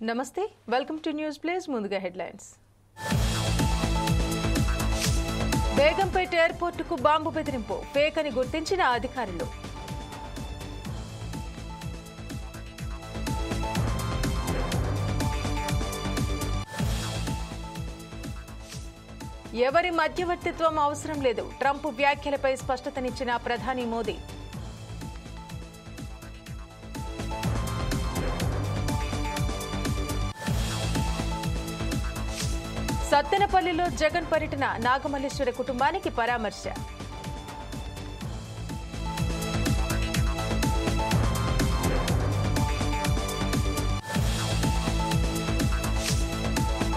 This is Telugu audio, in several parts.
నమస్తే వెల్కమ్ టు న్యూస్ ప్లేస్ ముందుగా హెడ్లైన్స్ బేగంపేట ఎయిర్పోర్టుకు బాంబు బెదిరింపు ఫేక్ అని గుర్తించిన అధికారులు ఎవరి మధ్యవర్తిత్వం అవసరం లేదు ట్రంప్ వ్యాఖ్యలపై స్పష్టతనిచ్చిన ప్రధాని మోదీ సత్తెనపల్లిలో జగన్ పర్యటన నాగమల్లేశ్వర కుటుంబానికి పరామర్శ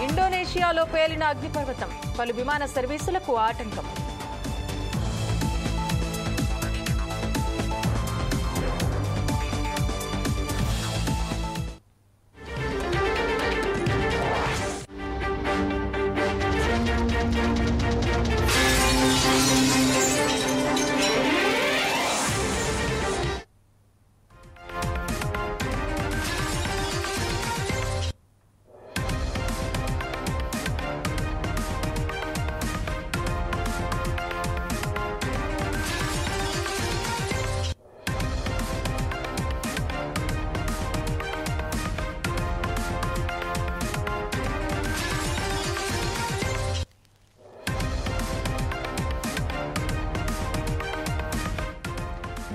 ఇండోనేషియాలో పేలిన అగ్నిపర్వతం పలు విమాన సర్వీసులకు ఆటంకం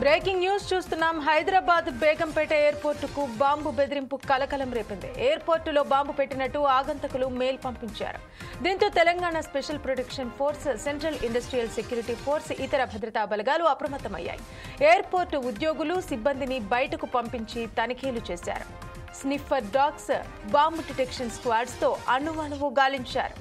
బ్రేకింగ్ న్యూస్ చూస్తున్నాం. హైదరాబాద్ బేగంపేట ఎయిర్పోర్టుకు బాంబు బెదిరింపు కలకలం రేపింది. ఎయిర్పోర్టులో బాంబు పెట్టినట్టు ఆగంతకులు మెయిల్ పంపించారు. దీంతో Telangana special protection force, central industrial security force, ఇతర భద్రతా బలగాలు అప్రమత్తమయ్యాయి. ఎయిర్పోర్టు ఉద్యోగులు, సిబ్బందిని బయటకు పంపించి తనిఖీలు చేశారు. Sniffer dogs, bomb detection squads తో అణువణువు గాలించారు.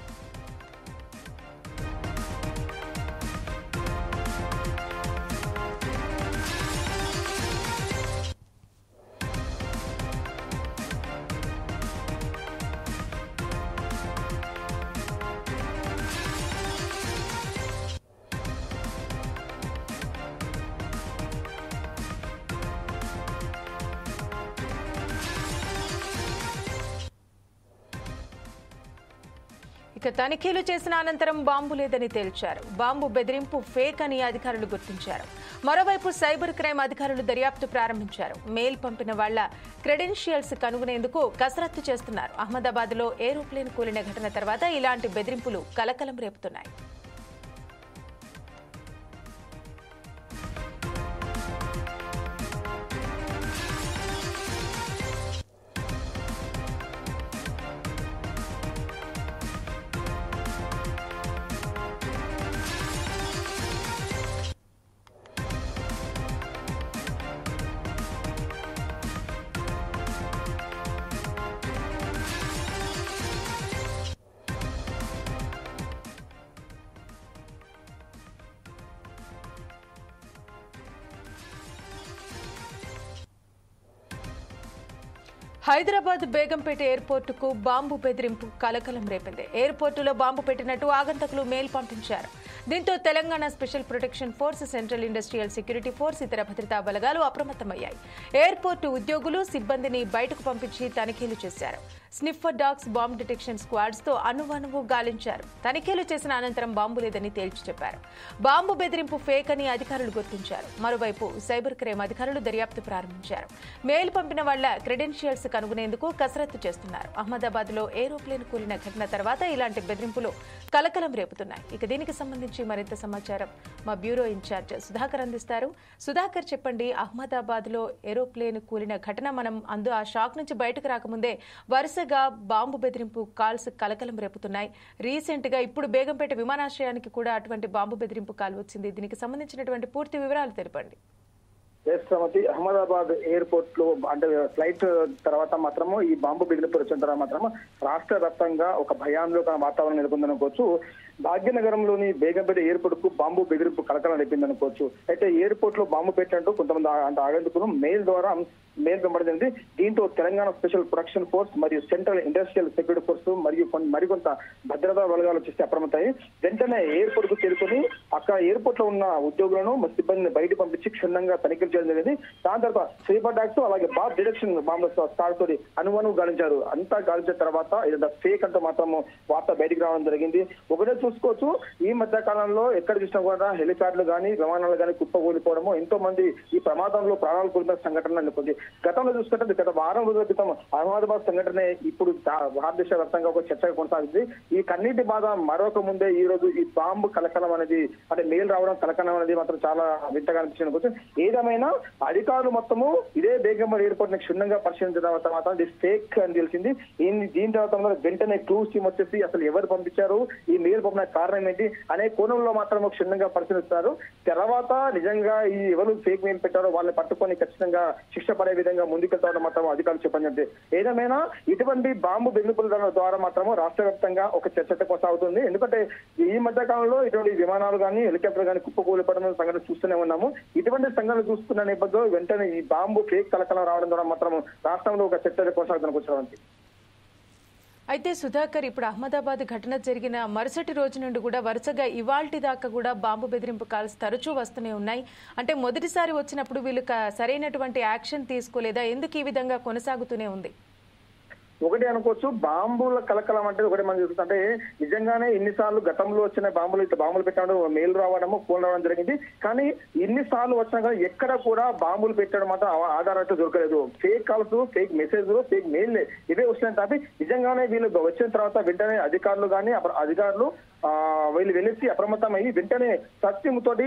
ఇక తనిఖీలు చేసిన అనంతరం బాంబు లేదని తేల్చారు. బాంబు బెదిరింపు ఫేక్ అని అధికారులు గుర్తించారు. మరోవైపు సైబర్ క్రైమ్ అధికారులు దర్యాప్తు ప్రారంభించారు. మెయిల్ పంపిన వాళ్ల క్రెడెన్షియల్స్ కనుగొనేందుకు కసరత్తు చేస్తున్నారు. అహ్మదాబాద్ లో ఏరోప్లేన్ కూలిన ఘటన తర్వాత ఇలాంటి బెదిరింపులు కలకలం రేపుతున్నాయి. హైదరాబాద్ బేగంపేట ఎయిర్పోర్టుకు బాంబు బెదిరింపు కలకలం రేపింది. ఎయిర్పోర్టులో బాంబు పెట్టినట్టు ఆగంతకులు మెయిల్ పంపించారు. దీంతో Telangana special protection force, central industrial security force, ఇతర భద్రతా బలగాలు అప్రమత్తమయ్యాయి. ఎయిర్పోర్టు ఉద్యోగులు, సిబ్బందిని బయటకు పంపించి తనిఖీలు చేశారు. Sniffer dogs, bomb detection squads తో అణువణువు గాలించారు. తనిఖీలు చేసిన అనంతరం బాంబు లేదని తేల్చి చెప్పారు. బాంబు బెదిరింపు ఫేక్ అని అధికారులు గుర్తించారు. మరోవైపు సైబర్ క్రైమ్ అధికారులు దర్యాప్తు ప్రారంభించారు. మెయిల్ పంపిన వాళ్ల క్రెడెన్షియల్స్ కనుగొనేందుకు కసరత్తు చేస్తున్నారు. అహ్మదాబాద్ లో ఏరోప్లేన్ కూలిన ఘటన తర్వాత ఇలాంటి బెదిరింపులు కలకలం రేపుతున్నాయి. ఇక దీనికి సంబంధించి మరింత సమాచారం మా బ్యూరో ఇన్ఛార్జ్ సుధాకర్ అందిస్తారు. సుధాకర్, చెప్పండి, అహ్మదాబాద్ లో ఏరోప్లేన్ కూలిన ఘటన, మనం ఆ షాక్ నుంచి బయటకు రాకముందే వరుసగా బాంబు బెదిరింపు కాల్స్ కలకలం రేపుతున్నాయి. రీసెంట్ గా ఇప్పుడు బేగంపేట విమానాశ్రయానికి కూడా అటువంటి బాంబు బెదిరింపు కాల్ వచ్చింది. దీనికి సంబంధించినటువంటి పూర్తి వివరాలు తెలపండి. అహ్మదాబాద్ ఎయిర్పోర్ట్ లో అంటే ఫ్లైట్ తర్వాత మాత్రము ఈ బాంబు బెదిరింపు వచ్చిన తర్వాత మాత్రము రాష్ట్ర వ్యాప్తంగా ఒక భయాందోళన వాతావరణం నెలకొందనుకోవచ్చు. భాగ్యనగరంలోని బేగంపేట ఎయిర్పోర్ట్ కు బాంబు బెదిరింపు కలకలం రేపింది అనుకోవచ్చు. అయితే ఎయిర్పోర్ట్ లో బాంబు పెట్టినట్టు కొంతమంది అంటే ఆగంతుకులు మెయిల్ ద్వారా మెయిల్ వెంబడింది. దీంతో తెలంగాణ స్పెషల్ ప్రొటెక్షన్ ఫోర్స్ మరియు సెంట్రల్ ఇండస్ట్రియల్ సెక్యూరిటీ ఫోర్స్ మరియు మరికొంత భద్రతా బలగాలు వచ్చేసి అప్రమత్తాయి. వెంటనే ఎయిర్పోర్ట్ కు చేరుకుని అక్కడ ఎయిర్పోర్ట్ లో ఉన్న ఉద్యోగులను సిబ్బందిని బయట పంపించి క్షుణ్ణంగా తనిఖీలు చేయడం జరిగింది. దాని తర్వాత స్లీపర్ డాక్స్ అలాగే బాబ్ డిడక్షన్ బాంబులతో స్టార్ తోటి అనుమానం గాలించారు. అంతా గాలించిన తర్వాత ఇది ఫేక్ అంటూ మాత్రం వార్త బయటికి రావడం జరిగింది. ఒకటే చూసుకోవచ్చు, ఈ మధ్య కాలంలో ఎక్కడ చూసినా కూడా హెలికాప్టర్లు కానీ విమానాలు కానీ కుప్పకూలిపోవడము, ఎంతో మంది ఈ ప్రమాదంలో ప్రాణాలు కోల్పోయిన సంఘటన అనుకుంది. గతంలో చూసుకుంటే గత వారం రోజుల క్రితం అహ్మదాబాద్ సంఘటన ఇప్పుడు భారతదేశ వ్యాప్తంగా ఒక చర్చగా కొనసాగుతుంది. ఈ కన్నీటి బాధ మరొక ముందే ఈ రోజు ఈ బాంబు కలకలం అనేది అంటే మేలు రావడం కలకలం అనేది మాత్రం చాలా వింతగా అనిపించింది. ఏదేమైనా అధికారులు మొత్తము ఇదే బేగంపేట ఎయిర్పోర్ట్ ని క్షుణ్ణంగా పరిశీలించిన తర్వాత ఇది ఫేక్ అని తెలిసింది. దీని తర్వాత వెంటనే క్లూస్ టీమ్ వచ్చేసి అసలు ఎవరు పంపించారు, ఈ మెయిల్ పంపిన కారణం ఏంటి అనే కోణంలో మాత్రం క్షుణ్ణంగా పరిశీలిస్తారు. తర్వాత నిజంగా ఈ ఎవరు ఫేక్ మెయిల్ పెట్టారో వాళ్ళని పట్టుకొని ఖచ్చితంగా శిక్ష పడే విధంగా ముందుకెళ్తామని మాత్రం అధికారులు చెప్పండి. ఏదేమైనా ఇటువంటి బాంబు బెదిరింపుల ద్వారా మాత్రము రాష్ట్ర వ్యాప్తంగా ఒక చర్చ కొనసాగుతుంది. ఎందుకంటే ఈ మధ్య కాలంలో ఇటువంటి విమానాలు కానీ హెలికాప్టర్ కానీ కుప్పకూలిపడడం సంఘటన చూస్తూనే ఉన్నాము. ఇటువంటి సంఘటనలు చూస్తున్న నేపథ్యంలో వెంటనే ఈ బాంబు ఫేక్ కలకలం రావడం ద్వారా మాత్రం రాష్ట్రంలో ఒక చర్చ కొనసాగుతున్న అయితే సుధాకర్, ఇప్పుడు అహ్మదాబాద్ ఘటన జరిగిన మరుసటి రోజు నుండి కూడా వరుసగా ఇవాల్టి దాకా కూడా బాంబు బెదిరింపు కాల్స్ తరచూ వస్తూనే ఉన్నాయి. అంటే మొదటిసారి వచ్చినప్పుడు వీళ్ళు సరైనటువంటి యాక్షన్ తీసుకోలేదా? ఎందుకు ఈ విధంగా కొనసాగుతూనే ఉంది? ఒకటి అనుకోవచ్చు, బాంబుల కలకలం అంటే ఒకటి మనం చూస్తుంటే అంటే నిజంగానే ఎన్నిసార్లు గతంలో వచ్చిన బాంబులు ఇట్లా బాంబులు పెట్టడం మెయిల్ రావడము ఫోన్ రావడం జరిగింది. కానీ ఎన్నిసార్లు వచ్చినా కానీ ఎక్కడ కూడా బాంబులు పెట్టడం మాత్రం ఆధారం అయితే దొరకలేదు. ఫేక్ కాల్స్, ఫేక్ మెసేజ్లు, ఫేక్ మెయిల్ ఇవే వస్తున్నాయి తప్పి నిజంగానే వీళ్ళు వచ్చిన తర్వాత వెంటనే అధికారులు కానీ వీళ్ళు వెళ్ళి అప్రమత్తమయ్యి వెంటనే సత్యంతోటి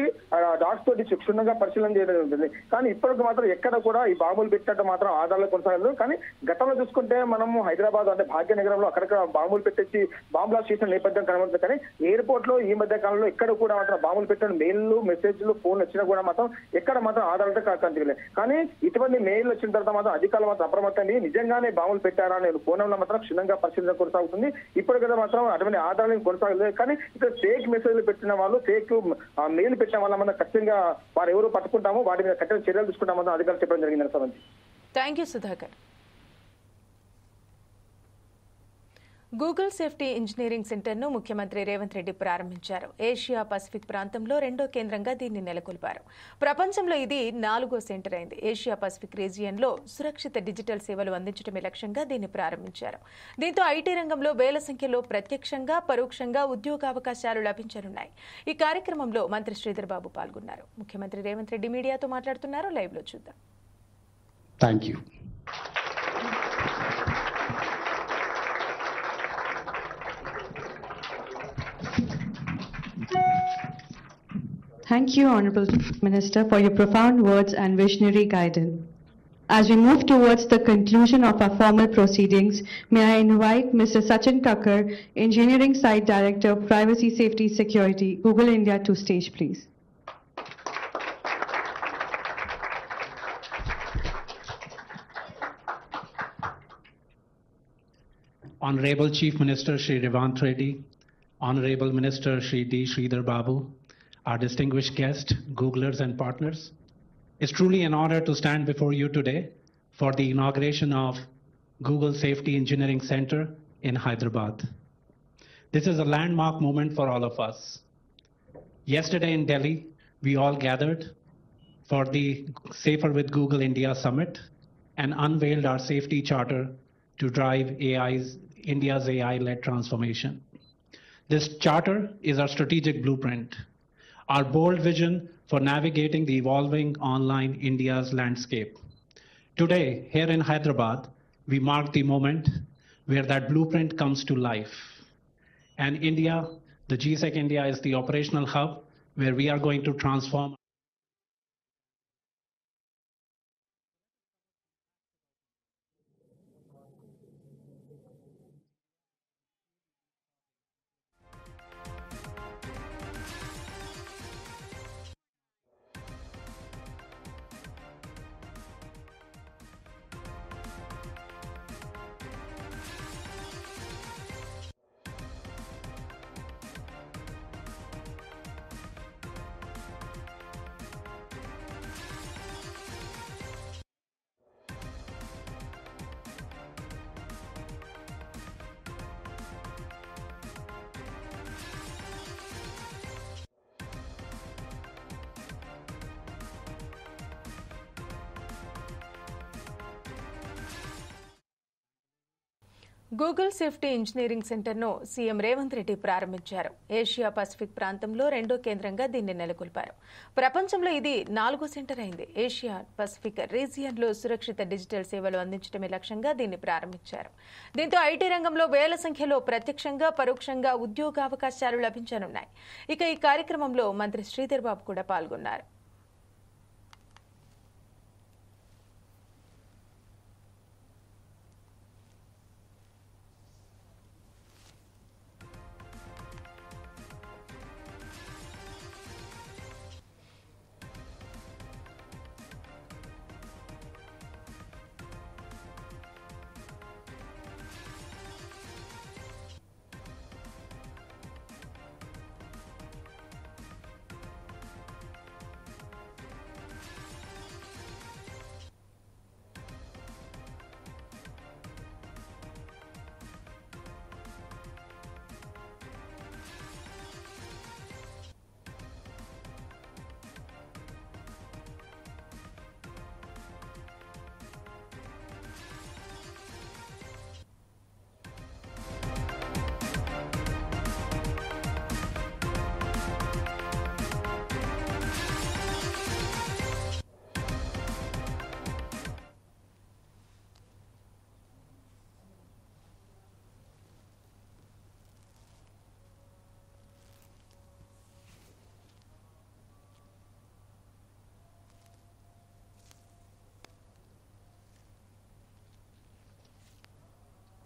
డాక్స్ తోటి క్షుణ్ణంగా పరిశీలన చేయడం ఉంటుంది. కానీ ఇప్పటికి మాత్రం ఎక్కడ కూడా ఈ బాంబులు పెట్టినట్టు మాత్రం ఆధారాలు కొనసాగలేదు. కానీ గతంలో చూసుకుంటే మనము హైదరాబాద్ అంటే భాగ్యనగరంలో అక్కడక్కడ బాంబులు పెట్టేసి బాంబులా చేసిన నేపథ్యం కనబడుతుంది. కానీ ఎయిర్పోర్ట్ లో ఈ మధ్య కాలంలో ఎక్కడ కూడా మాత్రం బాంబులు పెట్టిన మెయిల్లు, మెసేజ్లు, ఫోన్లు వచ్చినా కూడా మాత్రం ఎక్కడ మాత్రం ఆధారాలతో కనిపించలేదు. కానీ ఇటువంటి మెయిల్ వచ్చిన తర్వాత మాత్రం అధికారులు మాత్రం అప్రమత్తండి నిజంగానే బాంబులు పెట్టారా అనే కోణంలో మాత్రం క్షుణ్ణంగా పరిశీలన కొనసాగుతుంది. ఇప్పుడు కదా మాత్రం అటువంటి ఆధారాలు కొనసాగలేదు. కానీ ఇక్కడ ఫేక్ మెసేజ్లు పెట్టిన వాళ్ళు, ఫేక్ మెయిల్ పెట్టిన వాళ్ళ మనం ఖచ్చితంగా వారు ఎవరు పట్టుకుంటామో వాటి మీద కఠిన చర్యలు తీసుకుంటామని అధికారులు చెప్పడం జరిగింది. Thank you Sudhakar. Google safety engineering సెంటర్ను ముఖ్యమంత్రి రేవంత్ రెడ్డి ప్రారంభించారు. ఏషియా పసిఫిక్ ప్రాంతంలో రెండో కేంద్రంగా దీన్ని నెలకొల్పారు. ప్రపంచంలో ఇది 4వ సెంటర్ అయింది. ఏషియా పసిఫిక్ రీజియన్లో సురక్షిత డిజిటల్ సేవలు అందించడమే లక్ష్యంగా దీన్ని ప్రారంభించారు. దీంతో ఐటీ రంగంలో వేల సంఖ్యలో ప్రత్యక్షంగా, పరోక్షంగా ఉద్యోగావకాశాలు లభించనున్నాయి. ఈ కార్యక్రమంలో మంత్రి శ్రీధర్ బాబు పాల్గొన్నారు. ముఖ్యమంత్రి రేవంత్ రెడ్డి మీడియాతో మాట్లాడుతున్నారు. లైవ్ లో చూద్దాం. Thank you. Thank you, Honorable Minister, for your profound words and visionary guidance. As we move towards the conclusion of our formal proceedings, may I invite Mr. Sachin Thakur, Engineering Site Director, Privacy, Safety, Security, Google India, to stage, please. Honorable Chief Minister Shri Ravant Reddy, Honorable Minister Shri D. Sridhar Babu, our distinguished guests, Googlers and partners, it's truly an honor to stand before you today for the inauguration of Google Safety Engineering Center in Hyderabad. This is a landmark moment for all of us. Yesterday in Delhi, we all gathered for the Safer with Google India Summit and unveiled our safety charter to drive India's AI-led transformation. This charter is our strategic blueprint, our bold vision for navigating the evolving online India's landscape. Today, here in Hyderabad, we mark the moment where that blueprint comes to life. And India, the GSEC India is the operational hub where we are going to transform Google safety engineering సెంటర్ను సీఎం రేవంత్ రెడ్డి ప్రారంభించారు. ఏషియా పసిఫిక్ ప్రాంతంలో రెండో కేంద్రంగా దీన్ని నెలకొల్పారు. ప్రపంచంలో ఇది 4వ సెంటర్ అయింది. ఏషియా పసిఫిక్ రీజియన్లో సురక్షిత డిజిటల్ సేవలు అందించడమే లక్ష్యంగా దీన్ని ప్రారంభించారు. దీంతో ఐటీ రంగంలో వేల సంఖ్యలో ప్రత్యక్షంగా పరోక్షంగా ఉద్యోగావకాశాలు లభించనున్నాయి. ఇక ఈ కార్యక్రమంలో మంత్రి శ్రీధర్ బాబు కూడా పాల్గొన్నారు.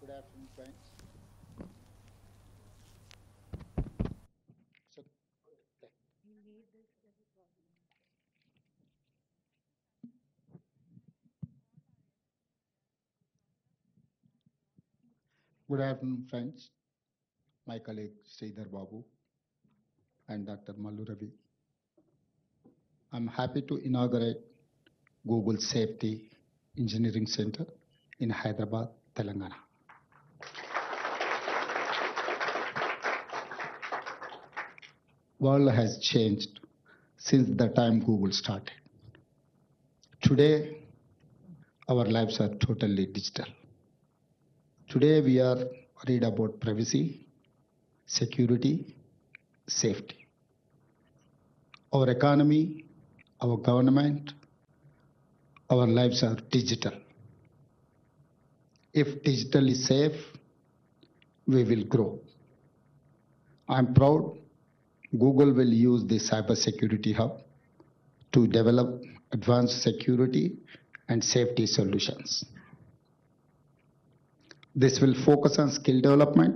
Good afternoon, friends. Good afternoon, friends. My colleague Sridhar Babu and Dr. Mallu Ravi. I'm happy to inaugurate Google Safety Engineering Center in Hyderabad, Telangana. World has changed since the time Google started. Today, our lives are totally digital. Today, we are worried about privacy, security, safety. Our economy, our government, our lives are digital. If digital is safe, we will grow. I'm proud Google will use the cybersecurity hub to develop advanced security and safety solutions. This will focus on skill development,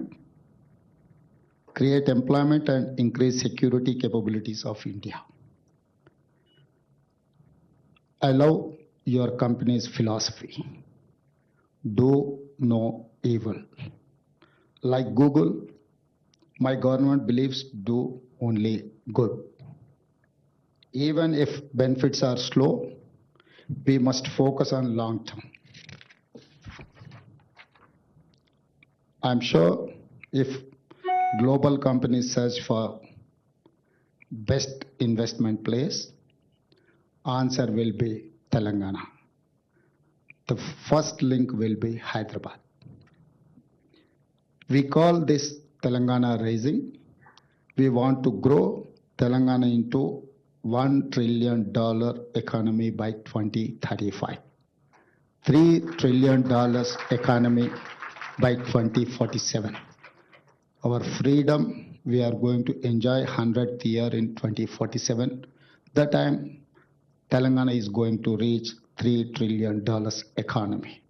create employment, and increase security capabilities of India. I love your company's philosophy. Do no evil. Like Google, my government believes do only good. Even if benefits are slow, we must focus on long term. I'm sure if global companies search for best investment place, answer will be Telangana. The first link will be Hyderabad. We call this Telangana Rising. We want to grow Telangana into $1 trillion economy by 2035, $3 trillion economy by 2047. Our freedom, we are going to enjoy 100th year in 2047. That time, Telangana is going to reach $3 trillion economy.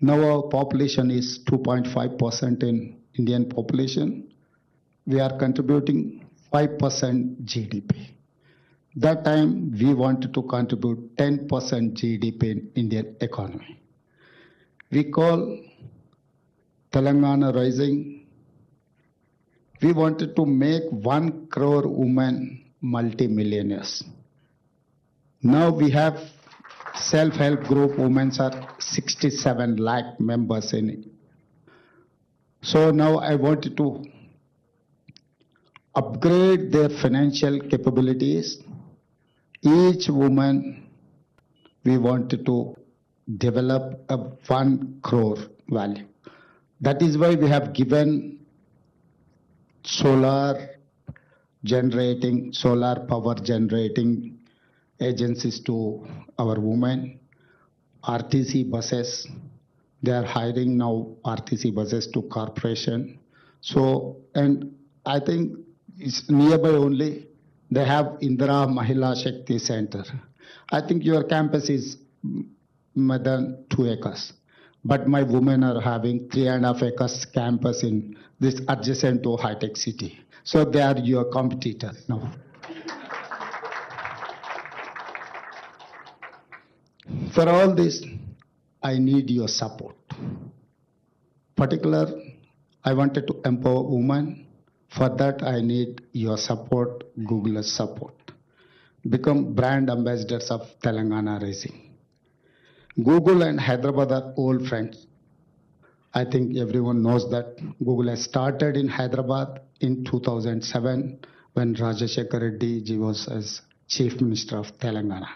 Now our population is 2.5% in Indian population. We are contributing 5% GDP. That time we wanted to contribute 10% GDP in Indian economy. We call Telangana Rising. We wanted to make 1 crore women multi-millionaires. Now we have self-help group women are 67 lakh members in it. So now I wanted to upgrade their financial capabilities. Each woman, we wanted to develop a 1 crore value. That is why we have given solar power generating agencies to our women. RTC buses, they are hiring now RTC buses to corporation. So, and I think it's nearby only, they have Indira Mahila Shakti Center. I think your campus is more than 2 acres. But my women are having 3.5 acres campus in this adjacent to high-tech city. So they are your competitor now. For all this, I need your support. Particular, I wanted to empower women. For that, I need your support, Google's support. Become brand ambassadors of Telangana Rising. Google and Hyderabad are old friends. I think everyone knows that Google has started in Hyderabad in 2007 when Rajashekar Reddy ji was as Chief Minister of Telangana.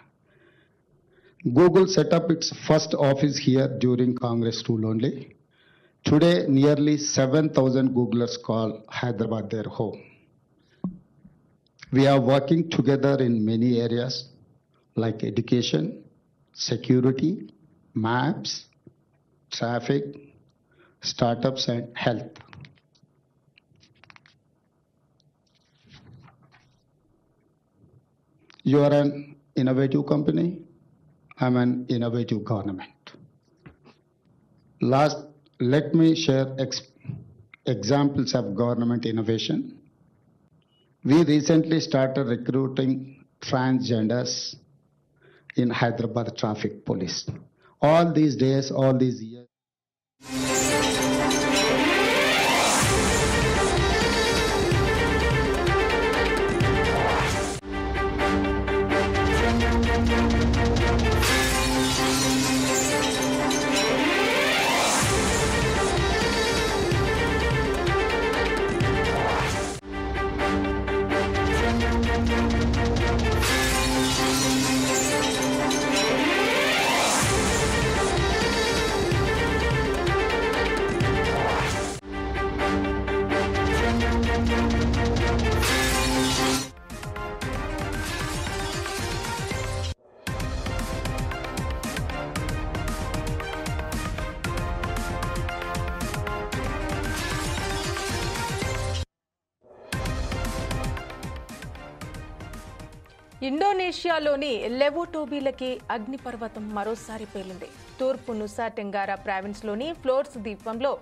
Google set up its first office here during Congress rule only. Today, nearly 7,000 Googlers call Hyderabad their home. We are working together in many areas like education, security, maps, traffic, startups, and health. You are an innovative company. I'm an innovative government. Last, let me share examples of government innovation. We recently started recruiting transgenders in Hyderabad traffic police. All these days, all these years. ఇండోనేషియాలోని లెవోటోబీలకి అగ్నిపర్వతం మరోసారి పేలింది. తూర్పు నుసా టెంగారా ప్రావిన్స్లోని ఫ్లోర్స్ ద్వీపంలో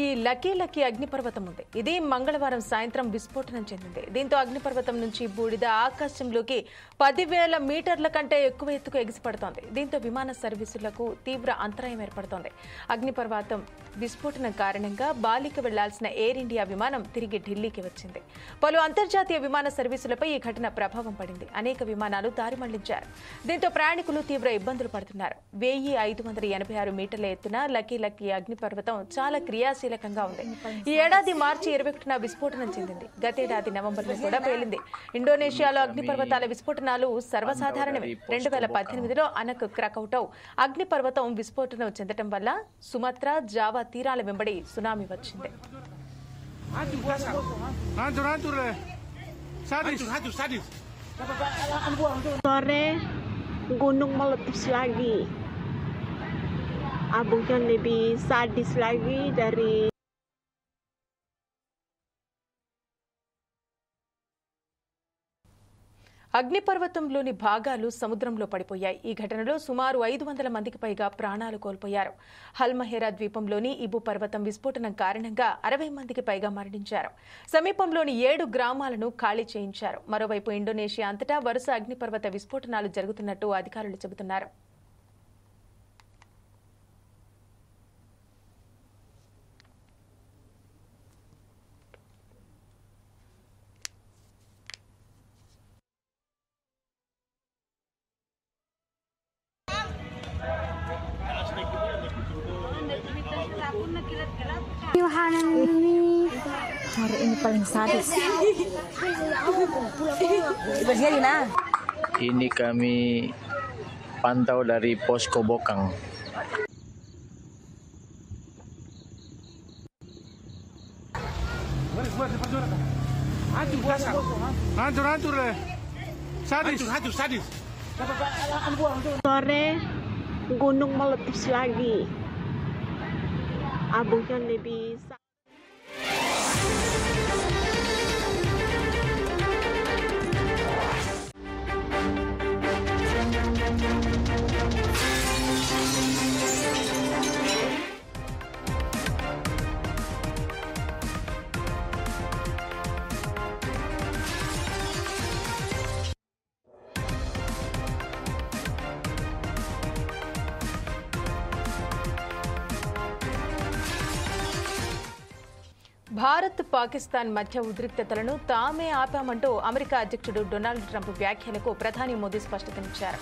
ఈ లకీ అగ్నిపర్వతం ఉంది. ఇది మంగళవారం సాయంత్రం విస్ఫోటనం చెందింది. దీంతో అగ్నిపర్వతం నుంచి బూడిద ఆకాశంలోకి 10,000 మీటర్ల కంటే ఎక్కువ ఎత్తుకు ఎగిసిపడుతోంది. దీంతో విమాన సర్వీసులకు తీవ్ర అంతరాయం ఏర్పడుతోంది. అగ్నిపర్వతం విస్ఫోటనం కారణంగా బాలికి వెళ్లాల్సిన ఎయిర్ ఇండియా విమానం తిరిగి ఢిల్లీకి వచ్చింది. పలు అంతర్జాతీయ విమాన సర్వీసులపై ఈ ఘటన ప్రభావం పడింది. అనేక విమానాలు దారి మళ్లించారు. దీంతో ప్రయాణికులు తీవ్ర ఇబ్బందులు పడుతున్నారు. 1586 మీటర్ల ఎత్తున లకీ అగ్నిపర్వతం చాలా క్రియాశీలకంగా ఉంది. ఈ ఏడాది మార్చి 21న విస్ఫోటనం చెందింది. గతేడాది నవంబర్లో కూడా పేలింది. ఇండోనేషియాలో అగ్నిపర్వతాల విస్ఫోటనాలు సర్వసాధారణమే. 2018లో అనక్ క్రకౌటౌ అగ్నిపర్వతం విస్ఫోటనం చెందడం వల్ల సుమత్రా, జావా తీరాల వెంబడి సునామీ వచ్చింది. Sore gunung meletus lagi. Abungnya lebih sadis lagi dari అగ్నిపర్వతంలోని భాగాలు సముద్రంలో పడిపోయాయి. ఈ ఘటనలో సుమారు 500 మందికి పైగా ప్రాణాలు కోల్పోయారు. హల్మహేరా ద్వీపంలోని ఇబు పర్వతం విస్ఫోటనం కారణంగా 60 మందికి పైగా మరణించారు. సమీపంలోని 7 గ్రామాలను ఖాళీ చేయించారు. మరోవైపు ఇండోనేషియా అంతటా వరుస అగ్నిపర్వత విస్ఫోటనాలు జరుగుతున్నట్టు అధికారులు చెబుతున్నారు. Yohanan ini hari ini paling sadis. Ini kami pantau dari Posko Bokang. Sore gunung meletus lagi. Abungnya lebih. Bharat Pakistan మధ్య ఉద్రిక్తతలను తామే ఆపామంటూ అమెరికా అధ్యక్షుడు డొనాల్డ్ ట్రంప్ వ్యాఖ్యలకు ప్రధాని మోదీ స్పష్టతనిచ్చారు.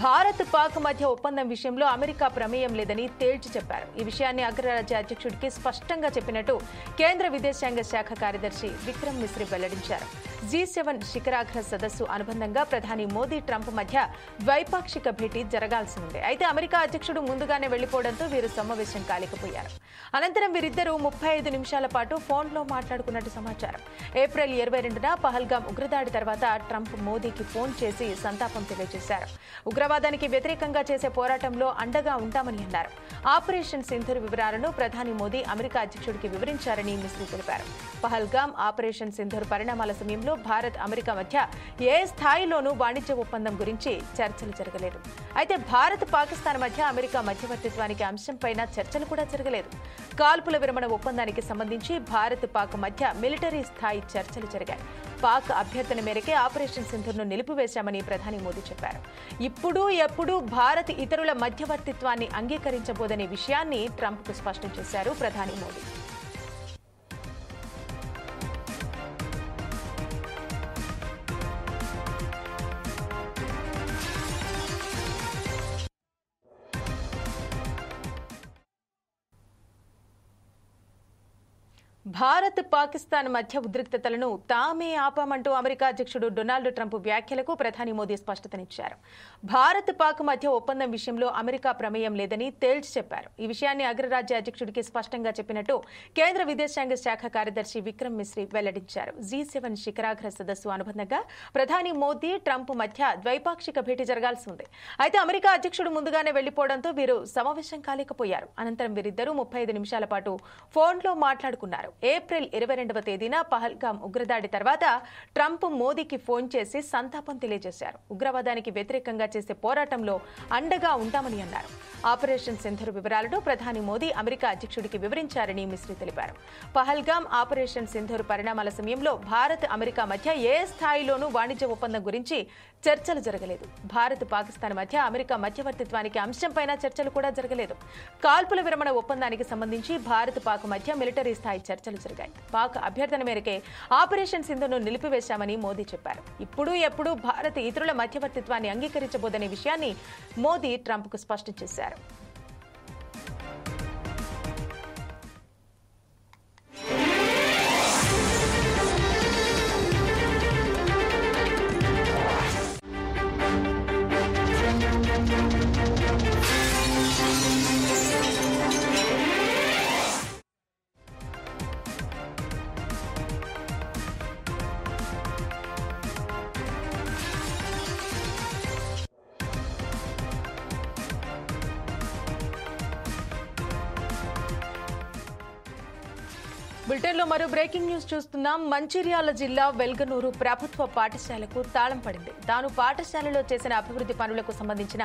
భారత్ పాక్ మధ్య ఒప్పందం విషయంలో అమెరికా ప్రమేయం లేదని తేల్చి చెప్పారు. ఈ విషయాన్ని అగ్రరాజ్య అధ్యక్షుడికి స్పష్టంగా చెప్పినట్టు కేంద్ర విదేశాంగ శాఖ కార్యదర్శి విక్రమ్ మిశ్రీ వెల్లడించారు. G7 శిఖరాగ్ర సదస్సు అనుబంధంగా ప్రధాని మోదీ ట్రంప్ మధ్య ద్వైపాక్షిక భేటీ జరగాల్సి ఉంది. అయితే అమెరికా అధ్యక్షుడు ముందుగానే వెళ్లిపోవడంతో వీరు సమావేశం కాలేకపోయారు. అనంతరం వీరిద్దరూ 35 నిమిషాల పాటు ఫోన్లో మాట్లాడుకున్నట్టు సమాచారం. ఏప్రిల్ 22న పహల్గాం ఉగ్రదాడి తర్వాత ట్రంప్ మోదీకి ఫోన్ చేసి సంతాపం తెలియజేశారు. ఉగ్రవాదానికి వ్యతిరేకంగా చేసే పోరాటంలో అండగా ఉంటామని అన్నారు. ఆపరేషన్ సింధూర్ వివరాలను ప్రధాని మోదీ అమెరికా అధ్యక్షుడికి వివరించారని మిశ్రీ తెలిపారు. పహల్గాం ఆపరేషన్ సింధూర్ పరిణామాల సమయంలో భారత్ అమెరికా మధ్య ఏ స్థాయిలోనూ వాణిజ్య ఒప్పందం గురించి చర్చలు జరగలేదు. అయితే భారత్ పాకిస్తాన్ మధ్య అమెరికా మధ్యవర్తిత్వానికి అంశంపైన చర్చలు కూడా జరగలేదు. కాల్పుల విరమణ ఒప్పందానికి సంబంధించి భారత్ పాక్ మధ్య మిలిటరీ స్థాయి చర్చలు జరిగాయి. పాక్ అభ్యర్థన మేరకే ఆపరేషన్ సింధూర్ను నిలిపివేశామని ప్రధాని మోదీ చెప్పారు. ఇప్పుడు ఎప్పుడు భారత్ ఇతరుల మధ్యవర్తిత్వాన్ని అంగీకరించబోదనే విషయాన్ని ట్రంప్కు స్పష్టం చేశారు ప్రధాని మోదీ. భారత్ పాకిస్తాన్ మధ్య ఉద్రిక్తతలను తామే ఆపామంటూ అమెరికా అధ్యక్షుడు డొనాల్డ్ ట్రంప్ వ్యాఖ్యలకు ప్రధాని మోదీ స్పష్టతనిచ్చారు. భారత్ పాక్ మధ్య ఒప్పందం విషయంలో అమెరికా ప్రమేయం లేదని తేల్చి చెప్పారు. ఈ విషయాన్ని అగ్రరాజ్య అధ్యక్షుడికి స్పష్టంగా చెప్పినట్టు కేంద్ర విదేశాంగ శాఖ కార్యదర్శి విక్రమ్ మిశ్రీ వెల్లడించారు. G7 శిఖరాగ్ర సదస్సు అనుబంధంగా ప్రధాని మోదీ ట్రంప్ మధ్య ద్వైపాక్షిక భేటీ జరగాల్సి ఉంది. అయితే అమెరికా అధ్యక్షుడు ముందుగానే వెళ్లిపోవడంతో వీరు సమావేశం కాలేకపోయారు. అనంతరం వీరిద్దరూ 35 నిమిషాల పాటు ఫోన్లో మాట్లాడుకున్నారు. ఏప్రిల్ 22వ తేదీన పహల్గాం ఉగ్రదాడి తర్వాత ట్రంప్ మోదీకి ఫోన్ చేసి సంతాపం తెలియజేశారు. ఉగ్రవాదానికి వ్యతిరేకంగా చేసే పోరాటంలో అండగా ఉంటామని అన్నారు. ఆపరేషన్ సింధూర్ వివరాలను ప్రధాని మోదీ అమెరికా అధ్యక్షుడికి వివరించారని మిశ్రీ తెలిపారు. పహల్గాం ఆపరేషన్ సింధూర్ పరిణామాల సమయంలో భారత్ అమెరికా మధ్య ఏ స్థాయిలోనూ వాణిజ్య ఒప్పందం గురించి చర్చలు జరగలేదు. భారత్ పాకిస్తాన్ మధ్య అమెరికా మధ్యవర్తిత్వానికి అంశంపైన చర్చలు కూడా జరగలేదు. కాల్పుల విరమణ ఒప్పందానికి సంబంధించి భారత్ పాక్ మధ్య మిలిటరీ స్థాయి చర్చలు జరిగాయి. పాక్ అభ్యర్థన మేరకే ఆపరేషన్ సింధూర్ను నిలిపివేశామని మోదీ చెప్పారు. ఇప్పుడు ఎప్పుడు భారత్ ఇతరుల మధ్యవర్తిత్వాన్ని అంగీకరించబోదనే విషయాన్ని మోదీ ట్రంప్కు స్పష్టం చేశారు. బులెటిన్లో మరో బ్రేకింగ్ న్యూస్ చూస్తున్నాం. మంచిర్యాల జిల్లా వెల్గనూరు ప్రభుత్వ పాఠశాలకు తాళం పడింది. తాను పాఠశాలలో చేసిన అభివృద్ధి పనులకు సంబంధించిన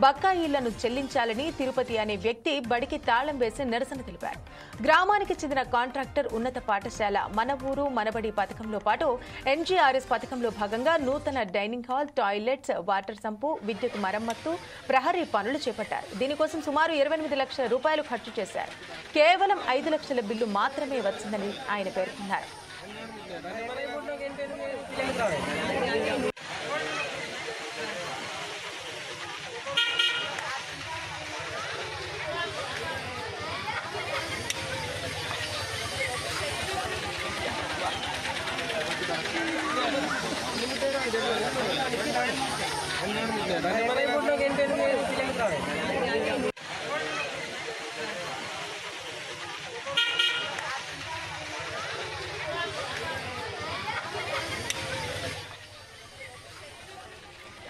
బకాయిలను చెల్లించాలని తిరుపతి అనే వ్యక్తి బడికి తాళం వేసి నిరసన తెలిపారు. గ్రామానికి చెందిన కాంట్రాక్టర్ ఉన్నత పాఠశాల మన ఊరు మనబడి పథకంలో పాటు NGRS పథకంలో భాగంగా నూతన dining hall, toilets, water sump, విద్యుత్ మరమ్మత్తు, ప్రహరీ పనులు చేపట్టారు. దీనికోసం సుమారు 28 లక్షల రూపాయలు ఖర్చు చేశారు. కేవలం 5 లక్షల బిల్లు మాత్రమే వచ్చిందని ఆయన పేర్కొన్నారు.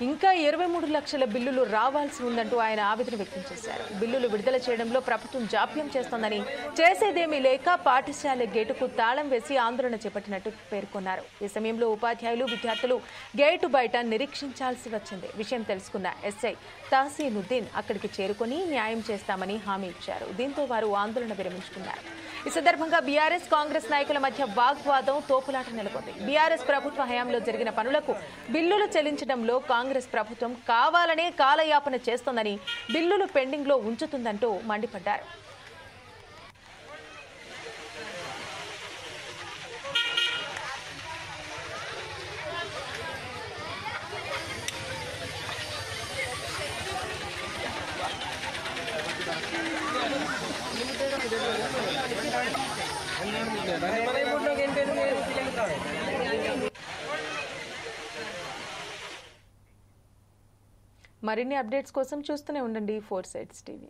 ఇంకా 23 లక్షల బిల్లులు రావాల్సి ఉందంటూ ఆయన ఆవేదన వ్యక్తం చేశారు. బిల్లులు విడుదల చేయడంలో ప్రభుత్వం జాప్యం చేస్తోందని, చేసేదేమీ లేక పాఠశాల గేటుకు తాళం వేసి ఆందోళన చేపట్టినట్టు పేర్కొన్నారు. ఈ సమయంలో ఉపాధ్యాయులు, విద్యార్థులు గేటు బయట నిరీక్షించాల్సి వచ్చింది. విషయం తెలుసుకున్న ఎస్ఐ తాసీనుద్దీన్ అక్కడికి చేరుకుని న్యాయం చేస్తామని హామీ ఇచ్చారు. దీంతో వారు ఆందోళన విరమించుకున్నారు. ఈ సందర్భంగా బీఆర్ఎస్, కాంగ్రెస్ నాయకుల మధ్య వాగ్వాదం, తోపులాట నెలకొంది. బీఆర్ఎస్ ప్రభుత్వ హయాంలో జరిగిన పనులకు బిల్లులు చెల్లించడంలో కాంగ్రెస్ ప్రభుత్వం కావాలనే కాలయాపన చేస్తోందని, బిల్లులు పెండింగ్ లో ఉంచుతుందంటూ మండిపడ్డారు. మరిన్ని అప్డేట్స్ కోసం చూస్తూనే ఉండండి 4 Sides TV.